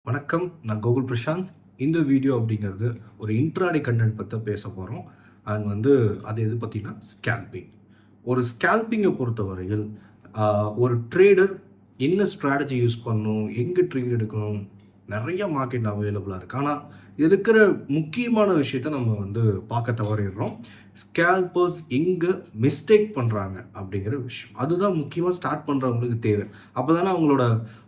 வணக்கம். நான் கோகுல் பிரசாந்த். இந்த வீடியோ அப்படிங்கிறது ஒரு இன்ட்ராடே கண்டென்ட் பற்றி பேச போகிறோம். அண்ட் அது எது பற்றினா ஸ்கேல்பிங். ஒரு ஸ்கேல்பிங்கை பொறுத்தவரையில் ஒரு ட்ரேடர் என்ன ஸ்ட்ராட்டஜி யூஸ் பண்ணணும், எங்கே ட்ரேட் எடுக்கணும், நிறைய மார்க்கெட் அவைலபிளாக இருக்குது. ஆனால் இது இருக்கிற முக்கியமான விஷயத்த நம்ம பார்க்க தவறிடுறோம். ஸ்கேல்பர்ஸ் எங்கே மிஸ்டேக் பண்ணுறாங்க அப்படிங்கிற விஷயம், அதுதான் முக்கியமாக ஸ்டார்ட் பண்ணுறவங்களுக்கு தேவை. அப்போ தானே அவங்களோட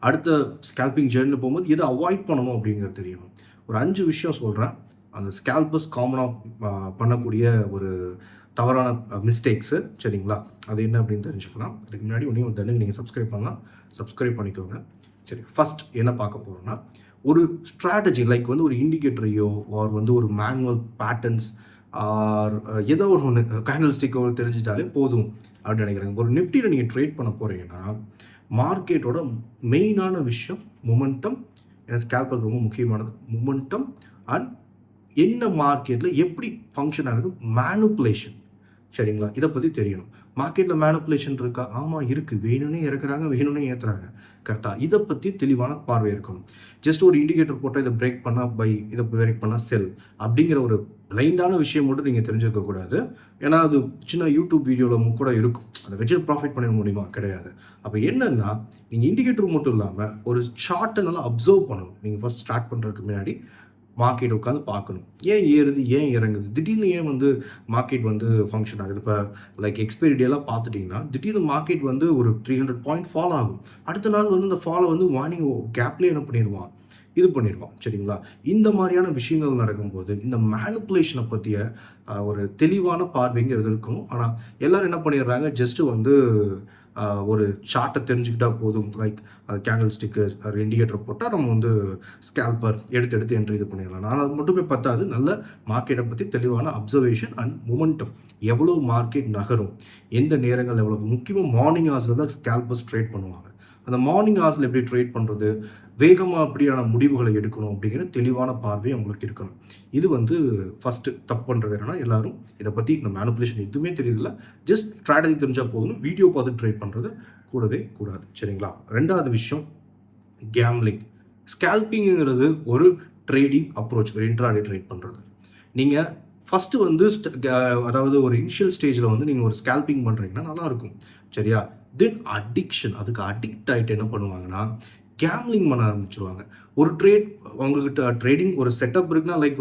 அடுத்த ஸ்கேல்பிங் ஜேர்னியில் போகும்போது எதை அவாய்ட் பண்ணணும் அப்படிங்கிறது தெரியணும். ஒரு 5 விஷயம் சொல்கிறேன். அந்த ஸ்கேல்பர்ஸ் காமனாக பண்ணக்கூடிய ஒரு தவறான மிஸ்டேக்ஸு, சரிங்களா? அது என்ன அப்படின்னு தெரிஞ்சுக்கலாம். அதுக்கு முன்னாடி ஒன்றையும் தண்ணுக்கு நீங்கள் சப்ஸ்கிரைப் பண்ணலாம், சப்ஸ்கிரைப் பண்ணிக்கோங்க. சரி, ஃபஸ்ட் என்ன பார்க்க போகிறோம்னா, ஒரு ஸ்ட்ராட்டஜி லைக் ஒரு இண்டிகேட்டரையோ ஆர் ஒரு மேனுவல் பேட்டர்ன்ஸ் ஆர் ஏதோ ஒன்று கேண்டில் ஸ்டிக்கோ தெரிஞ்சிட்டாலே போதும் அப்படின்னு நினைக்கிறாங்க. ஒரு நிஃப்டியில் நீங்கள் ட்ரேட் பண்ண போகிறீங்கன்னா மார்க்கெட்டோட மெயினான விஷயம் மொமெண்டம். ஏன்னா ஸ்கேல்பர் ரொம்ப முக்கியமானது. மொமெண்டம் அண்ட் என்ன மார்க்கெட்டில் எப்படி ஃபங்க்ஷன் ஆகுது, மேனுப்புலேஷன். சரிங்களா? இதை பற்றி தெரியணும். மார்க்கெட்டில் மேனுப்புலேஷன் இருக்கா? ஆமாம் இருக்குது. வேணும்னே இறக்குறாங்க, வேணும்னே ஏற்றுறாங்க. கரெக்டாக இதை பற்றி தெளிவான பார்வை இருக்கணும். ஜஸ்ட் ஒரு இண்டிகேட்டர் போட்டால் இதை பிரேக் பண்ணால் பை, இதை பிரேக் பண்ணால் செல் அப்படிங்கிற ஒரு பிளைண்டான விஷயம் மட்டும் நீங்கள் தெரிஞ்சுக்கக்கூடாது. ஏன்னா அது சின்ன யூடியூப் வீடியோவில் கூட இருக்கும். அதை வச்சு ப்ராஃபிட் பண்ணிட முடியுமா? கிடையாது. அப்போ என்னென்னா, நீங்கள் இண்டிகேட்டர் மட்டும் இல்லாமல் ஒரு சார்ட்டை நல்லா அப்சர்வ் பண்ணணும். நீங்கள் ஃபஸ்ட் ஸ்டார்ட் பண்ணுறதுக்கு முன்னாடி மார்க்கெட் உட்காந்து பார்க்கணும். ஏன் ஏறுது, ஏன் இறங்குது, திடீர்னு ஏன் மார்க்கெட் ஃபங்க்ஷன் ஆகுது. இப்போ லைக் எக்ஸ்பைரி டேலாம் பார்த்துட்டிங்கன்னா திடீர்னு மார்க்கெட் ஒரு 300 பாயிண்ட் ஃபால் ஆகும். அடுத்த நாள் இந்த ஃபாலை வார்னிங் கேப்லேயே என்ன பண்ணிடுவான், இது பண்ணிடுவான். சரிங்களா? இந்த மாதிரியான விஷயங்கள் நடக்கும்போது இந்த மேனுப்புலேஷனை பற்றிய ஒரு தெளிவான பார்வைங்கிறது இருக்கணும். ஆனால் எல்லோரும் என்ன பண்ணிடுறாங்க, ஜஸ்ட்டு ஒரு சார்ட்டை தெரிஞ்சுக்கிட்டால் போதும். லைக் கேண்டில் ஸ்டிக்கு இண்டிகேட்டர் போட்டால் நம்ம ஸ்கேல்பர் எடுத்து என்ட்ரி இது பண்ணிடலாம். ஆனால் அது மட்டுமே பத்தாது. நல்ல மார்க்கெட்டை பற்றி தெளிவான அப்சர்வேஷன் அண்ட் மொமெண்டம். எவ்வளோ மார்க்கெட் நகரும், எந்த நேரங்கள் எவ்வளோ முக்கியமாக மார்னிங் ஹவர்ஸில் தான் ஸ்கேல்பர்ஸ் ட்ரேட் பண்ணுவாங்க. அந்த மார்னிங் ஹவர்ஸில் எப்படி ட்ரேட் பண்ணுறது, வேகமாக அப்படியான முடிவுகளை எடுக்கணும் அப்படிங்கிற தெளிவான பார்வை அவங்களுக்கு இருக்கணும். இது ஃபஸ்ட்டு தப்பு பண்ணுறது என்னென்னா, எல்லோரும் இதை பற்றி இந்த மேனுப்புலேஷன் எதுவுமே தெரியல, ஜஸ்ட் ஸ்ட்ராட்டஜி தெரிஞ்சால் போதும், வீடியோ பார்த்து ட்ரேட் பண்ணுறது கூடவே கூடாது. சரிங்களா? ரெண்டாவது விஷயம், கேம்லிங். ஸ்கேல்பிங்கிறது ஒரு ட்ரேடிங் அப்ரோச். ஒரு இன்ட்ராடே ட்ரேட் பண்ணுறது. நீங்கள் ஃபஸ்ட்டு அதாவது ஒரு இனிஷியல் ஸ்டேஜில் நீங்கள் ஒரு ஸ்கேல்பிங் பண்ணுறீங்கன்னா நல்லாயிருக்கும். சரியா? தென் அடிக்ஷன், அதுக்கு அடிக்ட் ஆகிட்டு என்ன பண்ணுவாங்கன்னா கேம்லிங் பண்ண ஆரம்பிச்சிருவாங்க. ஒரு ட்ரேட் அவங்கக்கிட்ட ட்ரேடிங் ஒரு செட்டப் இருக்குன்னா, லைக்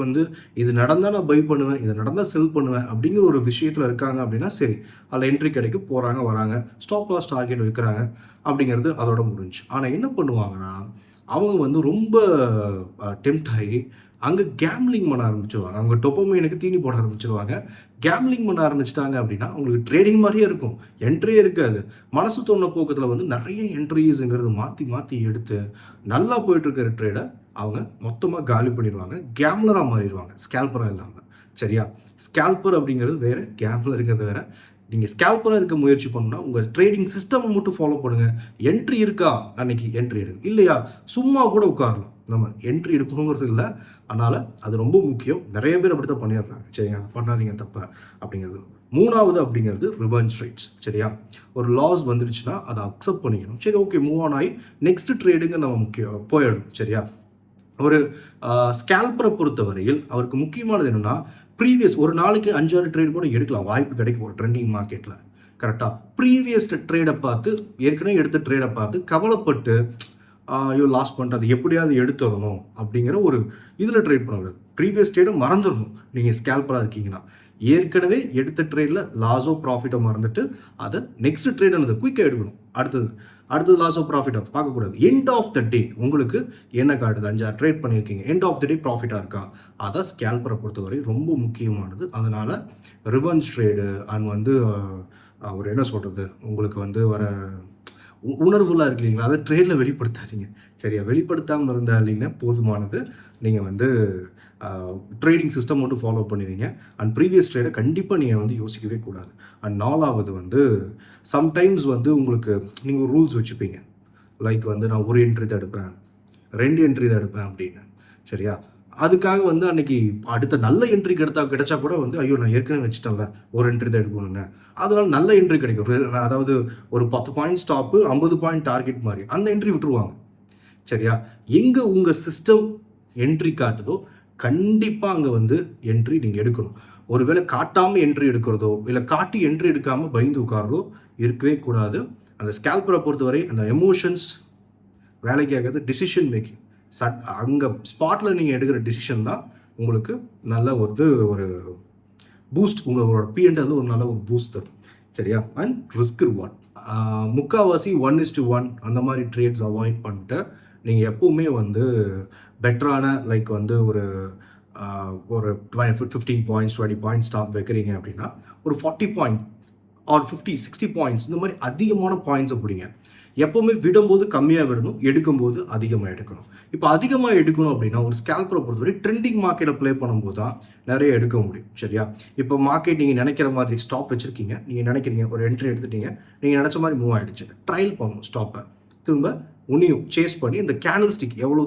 இது நடந்தால் நான் பை பண்ணுவேன், இது நடந்தால் செல் பண்ணுவேன் அப்படிங்கிற ஒரு விஷயத்தில் இருக்காங்க அப்படின்னா சரி, அதில் என்ட்ரி கிடைக்கும், போகிறாங்க வராங்க, ஸ்டாப் லாஸ் டார்கெட் வைக்கிறாங்க அப்படிங்கிறது அதோட முடிஞ்சு. ஆனால் என்ன பண்ணுவாங்கன்னா, அவங்க ரொம்ப டெம்ப்ட் ஆகி அங்கே கேம்லிங் பண்ண ஆரம்பிச்சிருவாங்க. அவங்க டொப்பமைனுக்கு தீனி போட ஆரம்பிச்சிருவாங்க. கேம்லிங் பண்ண ஆரம்பிச்சிட்டாங்க அப்படின்னா அவங்களுக்கு ட்ரேடிங் மாதிரியே இருக்கும், என்ட்ரியே இருக்காது. மனசு தோணுன போக்கத்தில் நிறைய என்ட்ரிஸுங்கிறது மாற்றி எடுத்து நல்லா போயிட்டுருக்கிற ட்ரேடை அவங்க மொத்தமாக காலி பண்ணிடுவாங்க. கேம்லராக மாறிடுவாங்க, ஸ்கேல்பராக இல்லாமல். சரியா? ஸ்கேல்பர் அப்படிங்கிறது வேறு, கேம்லருங்கிறது வேறு. நீங்கள் ஸ்கேல்பராக இருக்க முயற்சி பண்ணணும்னா உங்கள் ட்ரேடிங் சிஸ்டம் மட்டும் ஃபாலோ பண்ணுங்கள். என்ட்ரி இருக்கா, அன்னைக்கு என்ட்ரி எடுங்க. இல்லையா சும்மா கூட உட்காரலாம். நம்ம என்ட்ரி எடுக்கணுங்கிறது இல்லை. அதனால் அது ரொம்ப முக்கியம். நிறைய பேர் அப்படி தான் பண்ணிடுறாங்க. சரியா? பண்ணாதீங்க தப்ப அப்படிங்கிறது. மூணாவது அப்படிங்கிறது ரிவர்ஸ் ட்ரேட்ஸ். சரியா? ஒரு லாஸ் வந்துருச்சுன்னா அதை அக்செப்ட் பண்ணிக்கணும். சரி, ஓகே, மூவ் ஆன் ஆகி நெக்ஸ்ட் ட்ரேடுங்க நம்ம முக்கியம் போயிடணும். சரியா? ஒரு ஸ்கேல்பரை பொறுத்தவரையில் அவருக்கு முக்கியமானது என்னென்னா, ப்ரீவியஸ் ஒரு நாளைக்கு 5-6 ட்ரேட் கூட எடுக்கலாம், வாய்ப்பு கிடைக்கும் ஒரு ட்ரெண்டிங் மார்க்கெட்டில். கரெக்டாக ப்ரீவியஸ் ட்ரேடை பார்த்து, ஏற்கனவே எடுத்த ட்ரேடை பார்த்து கவலைப்பட்டு ஐயோ லாஸ் பண்ணிட்டு அது எப்படியாவது எடுத்துடணும் அப்படிங்கிற ஒரு இதில் ட்ரேட் பண்ணக்கூடாது. ப்ரீவியஸ் ட்ரேடை மறந்துடணும். நீங்கள் ஸ்கேல்பராக இருக்கீங்கன்னா ஏற்கனவே எடுத்த ட்ரேடில் லாஸோ ப்ராஃபிட்டோ மறந்துட்டு அதை நெக்ஸ்ட் ட்ரேட் அந்த குயிக்காக எடுக்கணும். அடுத்தது லாஸோ ப்ராஃபிட்டோ பார்க்கக்கூடாது. எண்ட் ஆஃப் த டே உங்களுக்கு என்ன காட்டுது, 5-6 ட்ரேட் பண்ணியிருக்கீங்க, எண்ட் ஆஃப் த டே ப்ராஃபிட்டாக இருக்கா, அதான் ஸ்கேல்பரை பொறுத்தவரை ரொம்ப முக்கியமானது. அதனால் ரிவர்ஸ் ட்ரேடு அண்ட் ஒரு என்ன சொல்கிறது, உங்களுக்கு வர உணர்வுலாம் இருக்கு இல்லைங்களா, அதை ட்ரேடில் வெளிப்படுத்தாதீங்க. சரியா? வெளிப்படுத்தாமல் இருந்தால் இல்லைங்கன்னா போதுமானது. நீங்கள் ட்ரேடிங் சிஸ்டம் மட்டும் ஃபாலோ பண்ணுவீங்க. அண்ட் ப்ரீவியஸ் ட்ரேடை கண்டிப்பாக நீங்கள் யோசிக்கவே கூடாது. அண்ட் நாலாவது சம்டைம்ஸ் உங்களுக்கு நீங்கள் ஒரு ரூல்ஸ் வச்சுப்பீங்க. லைக் நான் ஒரு என்ட்ரி தான் எடுப்பேன், 2 என்ட்ரி தான் எடுப்பேன் அப்படின்னு. சரியா? அதுக்காக அன்னைக்கு அடுத்த நல்ல என்ட்ரி கிடைச்சா கூட ஐயோ நான் ஏற்கனவே வச்சுட்டேன்ல, ஒரு என்ட்ரி தான் எடுக்கணும்னு, அதனால நல்ல என்ட்ரி கிடைக்கும். அதாவது ஒரு 10 பாயிண்ட் ஸ்டாப்பு, 50 பாயிண்ட் டார்கெட் மாதிரி அந்த என்ட்ரி விட்டுருவாங்க. சரியா? எங்கே உங்கள் சிஸ்டம் என்ட்ரி காட்டுதோ கண்டிப்பாக அங்கே வந்து என்ட்ரி நீங்கள் எடுக்கணும். ஒருவேளை காட்டாமல் என்ட்ரி எடுக்கிறதோ இல்லை காட்டி என்ட்ரி எடுக்காமல் பயந்து உட்காரதோ இருக்கவே கூடாது. அந்த ஸ்கேல்பரை பொறுத்தவரை அந்த எமோஷன்ஸ் வேலைக்கு ஆகிறது டிசிஷன் மேக்கிங். அங்கே ஸ்பாட்டில் நீங்கள் எடுக்கிற டிசிஷன் தான் உங்களுக்கு நல்ல ஒரு பூஸ்ட், உங்களோட பிஎன்டில் ஒரு நல்ல ஒரு பூஸ்ட் தரும். சரியா? அண்ட் ரிஸ்க் ரிவார்ட் முக்கால்வாசி 1:1 அந்த மாதிரி ட்ரேட்ஸ் அவாய்ட் பண்ணிட்டு நீங்கள் எப்போவுமே வந்து பெட்டரான லைக் வந்து ஒரு 15 பாயிண்ட்ஸ் 20 பாயிண்ட்ஸ் ஸ்டாப் வைக்கிறீங்க அப்படின்னா ஒரு 40 பாயிண்ட் ஆர் 50-60 பாயிண்ட்ஸ் இந்த மாதிரி அதிகமான பாயிண்ட்ஸை பிடிங்க. எப்போவுமே விடும்போது கம்மியாக விடணும், எடுக்கும்போது அதிகமாக எடுக்கணும். இப்போ அதிகமாக எடுக்கணும் அப்படின்னா ஒரு ஸ்கேல்பரை பொறுத்தவரை ட்ரெண்டிங் மார்க்கெட்டை ப்ளே பண்ணும்போது தான் நிறைய எடுக்க முடியும். சரியா? இப்போ மார்க்கெட் நீங்கள் நினைக்கிற மாதிரி ஸ்டாப் வச்சுருக்கீங்க, நீங்கள் நினைக்கிறீங்க ஒரு என்ட்ரி எடுத்துட்டீங்க, நீங்கள் நினச்ச மாதிரி மூவ் ஆகிடுச்சு, ட்ரையல் பண்ணணும் ஸ்டாப்பை. திரும்ப உன்னையும் சேஸ் பண்ணி இந்த கேண்டில் ஸ்டிக் எவ்வளோ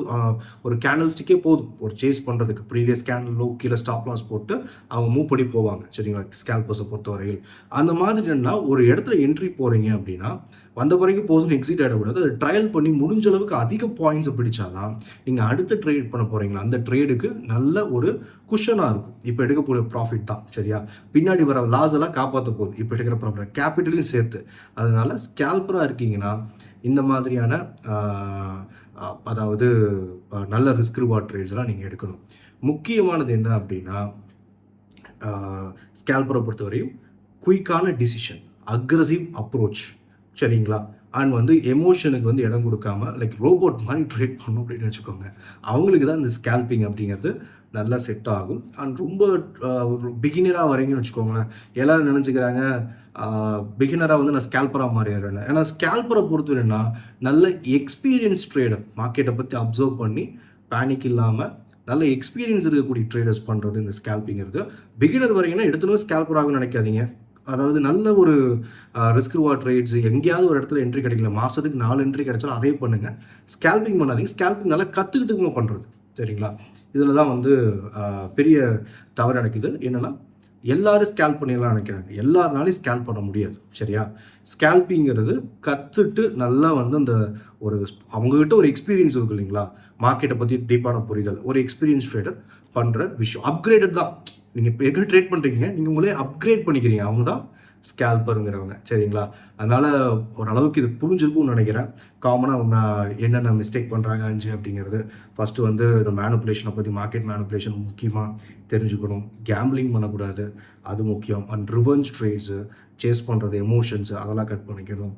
ஒரு கேண்டில் ஸ்டிக்கே போதும் ஒரு சேஸ் பண்ணுறதுக்கு. ப்ரீவியஸ் கேண்டில் லோ கீழே ஸ்டாப் லாஸ் போட்டு அவங்க மூவ் பண்ணி போவாங்க. சரிங்களா? ஸ்கேல்பர்ஸை பொறுத்தவரையில் அந்த மாதிரினா ஒரு இடத்துல என்ட்ரி போகிறீங்க அப்படின்னா வந்த வரைக்கும் போதும் எக்ஸிட் ஆகிடக்கூடாது. அதை ட்ரையல் பண்ணி முடிஞ்ச அளவுக்கு அதிக பாயிண்ட்ஸை பிடிச்சாதான் நீங்கள் அடுத்த ட்ரேட் பண்ண போகிறீங்களா அந்த ட்ரேடுக்கு நல்ல ஒரு குஷனாக இருக்கும். இப்போ எடுக்கக்கூடிய ப்ராஃபிட் தான். சரியா? பின்னாடி வர லாஸ் எல்லாம் காப்பாற்ற போகுது இப்போ எடுக்கிற ப்ராஃபிட் கேபிட்டலையும் சேர்த்து. அதனால ஸ்கேல்பராக இருக்கீங்கன்னா இந்த மாதிரியான அதாவது நல்ல ரிஸ்க் ரிவார்ட் ட்ரேட்ஸ்லாம் நீங்கள் எடுக்கணும். முக்கியமானது என்ன அப்படின்னா ஸ்கேல்பரை பொறுத்தவரையும் குயிக்கான டிசிஷன், அக்ரெசிவ் அப்ரோச். சரிங்களா? அண்ட் வந்து எமோஷனுக்கு வந்து இடம் கொடுக்காம லைக் ரோபோட் மாதிரி ட்ரேட் பண்ணணும் அப்படின்னு வச்சுக்கோங்க. அவங்களுக்கு தான் இந்த ஸ்கேல்பிங் அப்படிங்கிறது நல்லா செட் ஆகும். அண்ட் ரொம்ப ஒரு பிகினராக வரீங்கன்னு வச்சுக்கோங்களேன், எல்லோரும் நினச்சிக்கிறாங்க பிகினராக வந்து நான் ஸ்கேல்பராக மாறிடுறேன். ஏன்னா ஸ்கேல்பரை பொறுத்தவரைன்னா நல்ல எக்ஸ்பீரியன்ஸ் ட்ரேடர் மார்க்கெட்டை பற்றி அப்சர்வ் பண்ணி பேனிக் இல்லாமல் நல்ல எக்ஸ்பீரியன்ஸ் இருக்கக்கூடிய ட்ரேடர்ஸ் பண்ணுறது இந்த ஸ்கேல்பிங்கிறது. பிகினர் வரீங்கன்னா எடுத்துன்னு ஸ்கேல்பர் ஆகும்னு நினைக்காதீங்க. அதாவது நல்ல ஒரு ரிஸ்க் ரிவார்ட் ட்ரேட்ஸ் எங்கேயாவது ஒரு இடத்துல என்ட்ரி கிடைக்கல, மாதத்துக்கு 4 என்ட்ரி கிடைச்சாலும் அதே பண்ணுங்கள். ஸ்கேல்பிங் பண்ணாதீங்க. ஸ்கேல்பிங் நல்லா கற்றுக்கிட்டுங்க பண்ணுறது. சரிங்களா? இதில் தான் வந்து பெரிய தவறு நடக்குது. என்னென்னா எல்லாரும் ஸ்கேல்ப் பண்ணிடலாம் நினைக்கிறாங்க. எல்லாருனாலையும் ஸ்கேல்ப் பண்ண முடியாது. சரியா? ஸ்கேல்பிங்கிறது கற்றுட்டு நல்லா வந்து அந்த ஒரு அவங்ககிட்ட ஒரு எக்ஸ்பீரியன்ஸ் இருக்குது இல்லைங்களா, மார்க்கெட்டை பற்றி டீப்பான புரிதல், ஒரு எக்ஸ்பீரியன்ஸ் ட்ரேடர் பண்ணுற விஷயம். அப்கிரேடட் தான். நீங்கள் இப்போ எப்படி ட்ரேட் பண்ணுறீங்க, நீங்கள் உங்களே அப்கிரேட் பண்ணிக்கிறீங்க. அவங்க தான் ஸ்கேல்பருங்கிறவங்க. சரிங்களா? அதனால் ஓரளவுக்கு இது புரிஞ்சிருக்கும்னு நினைக்கிறேன். காமனாக என்னென்ன மிஸ்டேக் பண்ணுறாங்க அப்படிங்கிறது. ஃபஸ்ட்டு வந்து இந்த மேனுப்புலேஷனை பற்றி, மார்க்கெட் மேனுப்புலேஷன் முக்கியமாக தெரிஞ்சுக்கணும். கேம்பிளிங் பண்ணக்கூடாது, அது முக்கியம். அண்ட் ரிவெஞ்ச் ட்ரேட்ஸு, சேஸ் பண்ணுறது, எமோஷன்ஸு அதெல்லாம் கட் பண்ணிக்கணும்.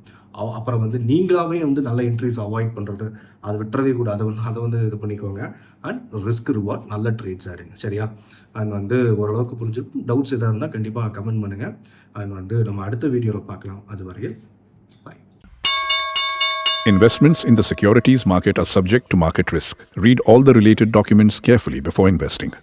அப்புறம் வந்து நீங்களாகவே வந்து நல்ல என்ட்ரிஸ் அவாய்ட் பண்ணுறது, அதை விட்டுறவே கூட, அதை வந்து இது பண்ணிக்கோங்க. அண்ட் ரிஸ்க் ரிவார்ட் நல்ல ட்ரேட்ஸ் ஆடுங்க. சரியா? அண்ட் வந்து ஓரளவுக்கு புரிஞ்சிருக்கும். டவுட்ஸ் எதாவது இருந்தால் கண்டிப்பாக கமெண்ட் பண்ணுங்கள். அண்ட் வந்து நம்ம அடுத்த வீடியோவில் பார்க்கலாம். அது வரையில் பாய். Investments in the securities market are subject to market risk. Read all the related documents carefully before investing.